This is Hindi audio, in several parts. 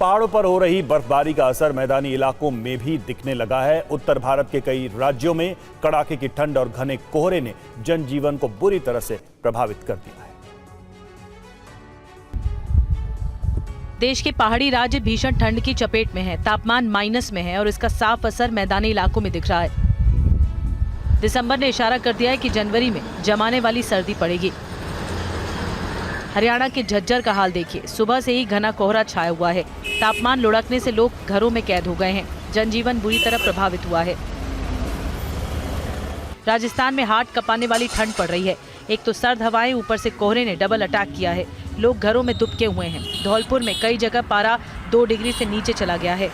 पहाड़ों पर हो रही बर्फबारी का असर मैदानी इलाकों में भी दिखने लगा है। उत्तर भारत के कई राज्यों में कड़ाके की ठंड और घने कोहरे ने जनजीवन को बुरी तरह से प्रभावित कर दिया है। देश के पहाड़ी राज्य भीषण ठंड की चपेट में है। तापमान माइनस में है और इसका साफ असर मैदानी इलाकों में दिख रहा है। दिसंबर ने इशारा कर दिया है कि जनवरी में जमाने वाली सर्दी पड़ेगी। हरियाणा के झज्जर का हाल देखिए, सुबह से ही घना कोहरा छाया हुआ है। तापमान लुढ़कने से लोग घरों में कैद हो गए हैं। जनजीवन बुरी तरह प्रभावित हुआ है। राजस्थान में हाथ कपाने वाली ठंड पड़ रही है। एक तो सर्द हवाएं, ऊपर से कोहरे ने डबल अटैक किया है। लोग घरों में दुबके हुए हैं। धौलपुर में कई जगह पारा 2 डिग्री से नीचे चला गया है।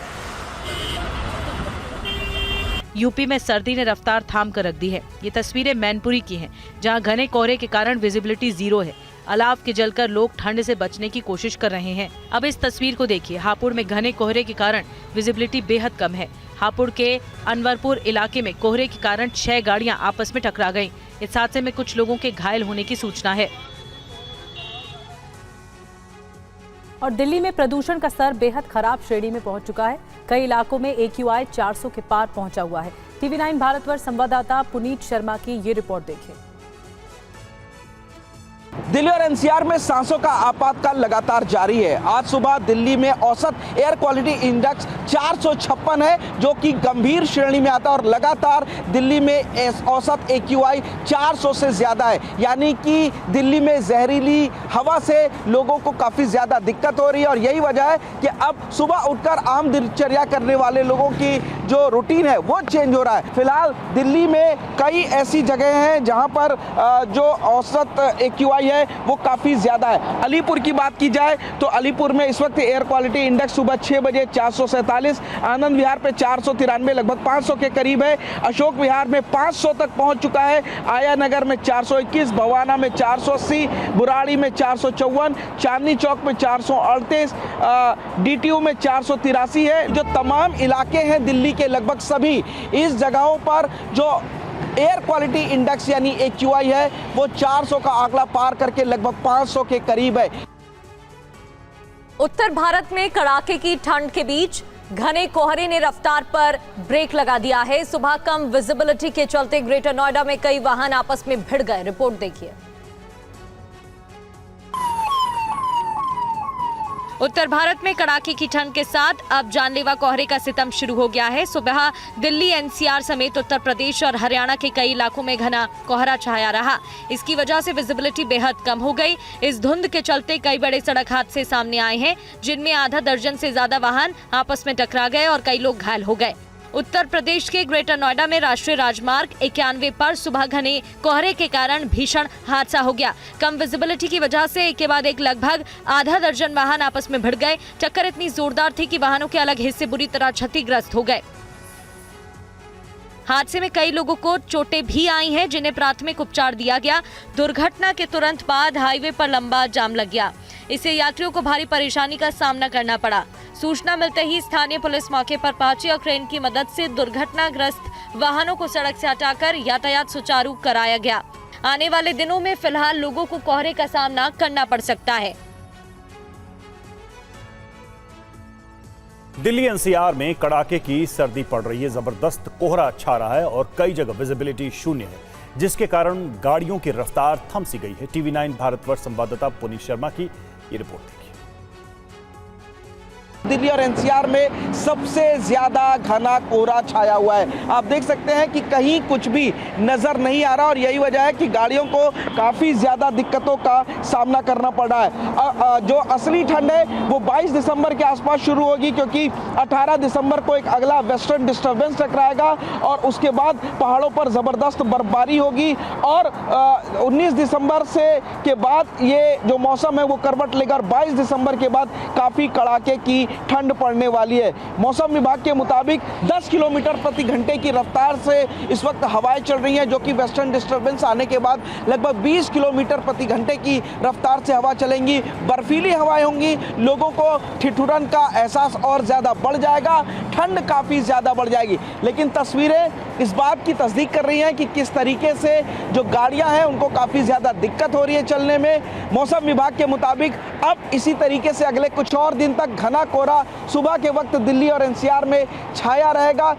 यूपी में सर्दी ने रफ्तार थाम कर रख दी है। ये तस्वीरें मैनपुरी की हैं, जहां घने कोहरे के कारण विजिबिलिटी 0 है। अलाव के जलकर लोग ठंड से बचने की कोशिश कर रहे हैं। अब इस तस्वीर को देखिए। हापुड़ में घने कोहरे के कारण विजिबिलिटी बेहद कम है। हापुड़ के अनवरपुर इलाके में कोहरे के कारण 6 गाड़ियां आपस में टकरा गईं। इस हादसे में कुछ लोगों के घायल होने की सूचना है। और दिल्ली में प्रदूषण का स्तर बेहद खराब श्रेणी में पहुंच चुका है। कई इलाकों में AQI 400 के पार पहुंचा हुआ है। TV9 भारतवर्ष संवाददाता पुनीत शर्मा की ये रिपोर्ट देखिए। दिल्ली और NCR में सांसों का आपातकाल लगातार जारी है। आज सुबह दिल्ली में औसत एयर क्वालिटी इंडेक्स 456 है, जो कि गंभीर श्रेणी में आता है और लगातार दिल्ली में औसत AQI 400 से ज्यादा है। यानी कि दिल्ली में जहरीली हवा से लोगों को काफी ज्यादा दिक्कत हो रही है और यही वजह है कि अब सुबह उठकर आम दिनचर्या करने वाले लोगों की जो रूटीन है वो चेंज हो रहा है। फिलहाल दिल्ली में कई ऐसी जगह हैं जहां पर जो औसत AQI है वो काफी ज्यादा है। अलीपुर की बात की जाए तो अलीपुर में इस वक्त एयर क्वालिटी इंडेक्स सुबह 6 बजे 447, आनंद विहार पे 493, लगभग 500 के करीब है। अशोक विहार में 500 तक पहुंच चुका है। आया नगर में 421, भवाना में 480, बुराड़ी में 454, चांदनी चौक में 438, DTU में 483 है। जो तमाम इलाके हैं दिल्ली के लगभग सभी, इस जगहों पर जो एयर क्वालिटी इंडेक्स यानी AQI है वो 400 का आंकड़ा पार करके लगभग 500 के करीब है। उत्तर भारत में कड़ाके की ठंड के बीच घने कोहरे ने रफ्तार पर ब्रेक लगा दिया है। सुबह कम विजिबिलिटी के चलते ग्रेटर नोएडा में कई वाहन आपस में भिड़ गए। रिपोर्ट देखिए। उत्तर भारत में कड़ाके की ठंड के साथ अब जानलेवा कोहरे का सितम शुरू हो गया है। सुबह दिल्ली NCR समेत उत्तर प्रदेश और हरियाणा के कई इलाकों में घना कोहरा छाया रहा। इसकी वजह से विजिबिलिटी बेहद कम हो गई। इस धुंध के चलते कई बड़े सड़क हादसे सामने आए हैं, जिनमें आधा दर्जन से ज्यादा वाहन आपस में टकरा गए और कई लोग घायल हो गए। उत्तर प्रदेश के ग्रेटर नोएडा में राष्ट्रीय राजमार्ग 91 पर सुबह घने कोहरे के कारण भीषण हादसा हो गया। कम विजिबिलिटी की वजह से एक के बाद एक लगभग आधा दर्जन वाहन आपस में भिड़ गए। टक्कर इतनी जोरदार थी कि वाहनों के अलग हिस्से बुरी तरह क्षतिग्रस्त हो गए। हादसे में कई लोगों को चोटें भी आई हैं, जिन्हें प्राथमिक उपचार दिया गया। दुर्घटना के तुरंत बाद हाईवे पर लंबा जाम लग गया। इससे यात्रियों को भारी परेशानी का सामना करना पड़ा। सूचना मिलते ही स्थानीय पुलिस मौके पर पहुंची और क्रेन की मदद से दुर्घटनाग्रस्त वाहनों को सड़क से हटाकर यातायात सुचारू कराया गया। आने वाले दिनों में फिलहाल लोगों को कोहरे का सामना करना पड़ सकता है। दिल्ली NCR में कड़ाके की सर्दी पड़ रही है। जबरदस्त कोहरा छा रहा है और कई जगह विजिबिलिटी शून्य है, जिसके कारण गाड़ियों की रफ्तार थम सी गई है। TV9 भारतवर्ष संवाददाता पुनीत शर्मा की ये रिपोर्ट देखिए। दिल्ली और NCR में सबसे ज्यादा घना कोहरा छाया हुआ है। आप देख सकते हैं कि कहीं कुछ भी नजर नहीं आ रहा और यही वजह है कि गाड़ियों को काफी ज्यादा दिक्कतों का सामना करना पड़ रहा है। जो असली ठंड है वो 22 दिसंबर के आसपास शुरू होगी, क्योंकि 18 दिसंबर को एक अगला वेस्टर्न डिस्टर्बेंस टकराएगा और उसके बाद पहाड़ों पर जबरदस्त बर्फबारी होगी और 19 दिसंबर से के बाद ये जो मौसम है वो करवट लेकर 22 दिसंबर के बाद काफी कड़ाके की ठंड पड़ने वाली है। मौसम विभाग के मुताबिक 10 किलोमीटर प्रति घंटे की रफ्तार से इस वक्त हवाएं चल रही हैं, जो कि वेस्टर्न डिस्टर्बेंस आने के बाद लगभग 20 किलोमीटर प्रति घंटे की रफ्तार से हवा चलेंगी। बर्फीली हवाएं होंगी, लोगों को ठिठुरन का एहसास और ज्यादा बढ़ जाएगा, ठंड काफी ज्यादा बढ़ जाएगी। लेकिन तस्वीरें इस बात की तस्दीक कर रही हैं कि किस तरीके से जो गाड़ियां हैं उनको काफी ज्यादा दिक्कत हो रही है चलने में। मौसम विभाग के मुताबिक अब इसी तरीके से अगले कुछ और दिन तक घना कोहरा कोहरा सुबह के वक्त दिल्ली और एनसीआर में छाया रहेगा।